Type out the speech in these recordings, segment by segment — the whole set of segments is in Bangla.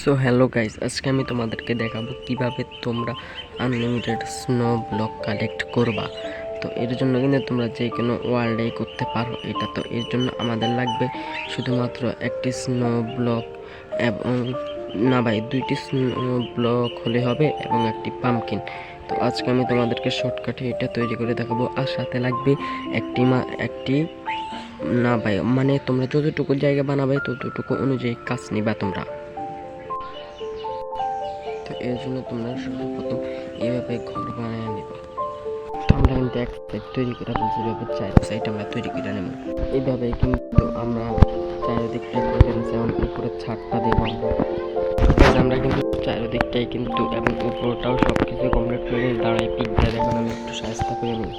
সো হ্যালো গাইস, আজকে আমি তোমাদেরকে দেখাবো কিভাবে তোমরা আনলিমিটেড স্নো ব্লক কালেক্ট করবা। তো এর জন্য কিন্তু তোমরা যে কোনো ওয়ার্ল্ডেই করতে পারো এটা। তো এর জন্য আমাদের লাগবে শুধুমাত্র একটি স্নো ব্লক এবং না ভাই, দুইটি স্নো ব্লক হলে হবে এবং একটি পাম্পকিন। তো আজকে আমি তোমাদেরকে শর্টকাটে এটা তৈরি করে দেখাবো। আর সাথে লাগবে একটি না ভাই, মানে তোমরা যতটুকু জায়গা বানাবে ততটুকু অনুযায়ী কাজ নিবা তোমরা। তো এর জন্য তোমরা সর্বপ্রথম এইভাবে ঘর বানিয়ে নেবা। তো আমরা কিন্তু এক সাইড তৈরি করে ফেলছি, এইভাবে চার সাইড আমরা তৈরি করে নেব। এইভাবে কিন্তু আমরা চারিদিকটা করে নিচ্ছি। যেমন উপরে ছাদটা দেবো আমরা কিন্তু চারিদিকটাই কিন্তু, এবং উপরটাও সব কিছু কমপ্লিট করে দাঁড়াই পিক দিয়ে। এখন আমি একটু সাহায্য করে নিই।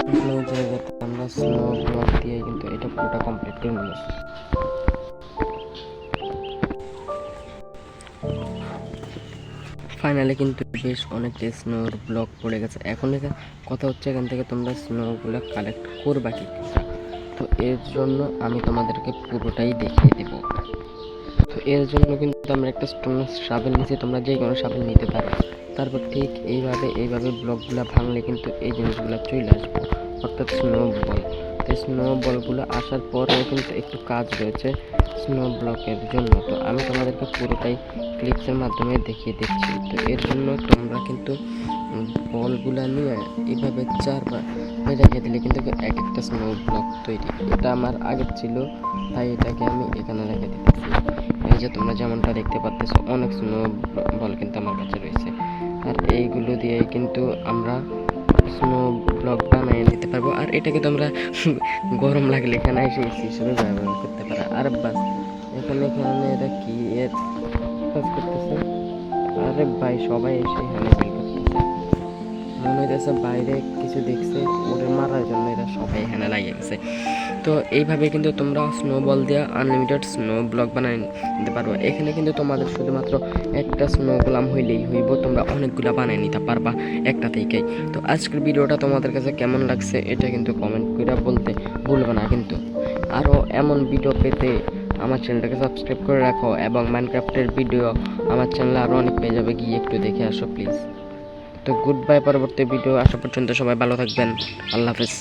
এগুলো জায়গাতে আমরা স্নো ব্লক দিয়ে কিন্তু এটা পুরোটা কমপ্লিট করে নেব। ফাইনালি কিন্তু বেশ অনেকটা স্নোর ব্লক পড়ে গেছে। এখন কথা হচ্ছে এখান থেকে তোমরা স্নোগুলো কালেক্ট করবা কি। তো এর জন্য আমি তোমাদেরকে পুরোটাই দেখিয়ে দেব। তো এর জন্য কিন্তু আমরা একটা স্টোন শাবেল নিচে, তোমরা যে কোনো শাবেল নিতে পারো। তারপর ঠিক এইভাবে ব্লকগুলো ভাঙলে কিন্তু এই জিনিসগুলো চলে আসবে, অর্থাৎ স্নো বল। তো স্নো বলগুলো আসার পরেও কিন্তু একটু কাজ রয়েছে স্নো ব্লকের জন্য। তো আমি তোমাদেরকে পুরোটাই ক্লিপসের মাধ্যমে দেখিয়ে দিচ্ছি। তো এর জন্য তোমরা কিন্তু বলগুলো নিয়ে এইভাবে চারবার রেখে দিলে কিন্তু এক একটা স্নো ব্লক তৈরি। এটা আমার আগের ছিল, তাই এটাকে আমি এখানে রেখে দিতেছি। এই যে তোমরা যেমনটা দেখতে পাচ্ছ, অনেক স্নো বল কিন্তু আমার কাছে রয়েছে। আর এইগুলো দিয়ে কিন্তু আমরা স্নো ব্লক বানিয়ে নিতে পারবো। আর এটাকে তোমরা গরম লাগলে এখানে এসে এসি হিসেবে ব্যবহার করতে পারো। আর বাস এখানে এরা কি এর কাজ করতেছে? আরে ভাই, সবাই এসে এখানে বিল করতেছে, মনে হইতেছে বাইরে কিছু দেখছে, ওরে মারার জন্য এরা সবাই এখানে লাগিয়ে গেছে। তো এইভাবে কিন্তু তোমরা স্নো বল দিয়ে আনলিমিটেড স্নো ব্লক বানিয়ে নিতে পারবো। এখানে কিন্তু তোমাদের শুধুমাত্র একটা স্নো গোলাম হইলেই হইব, তোমরা অনেকগুলো বানিয়ে নিতে পারবা একটা থেকেই। তো আজকের ভিডিওটা তোমাদের কাছে কেমন লাগছে এটা কিন্তু কমেন্ট করে বলতে ভুলবে না। কিন্তু আরও এমন ভিডিও পেতে আমার চ্যানেলটাকে সাবস্ক্রাইব করে রাখো, এবং মাইনক্রাফটের ভিডিও আমার চ্যানেলে আরও অনেক পেয়ে যাবে, গিয়ে একটু দেখে আসো প্লিজ। তো গুড বাই, পরবর্তী ভিডিও আসা পর্যন্ত সবাই ভালো থাকবেন। আল্লাহ হাফেজ।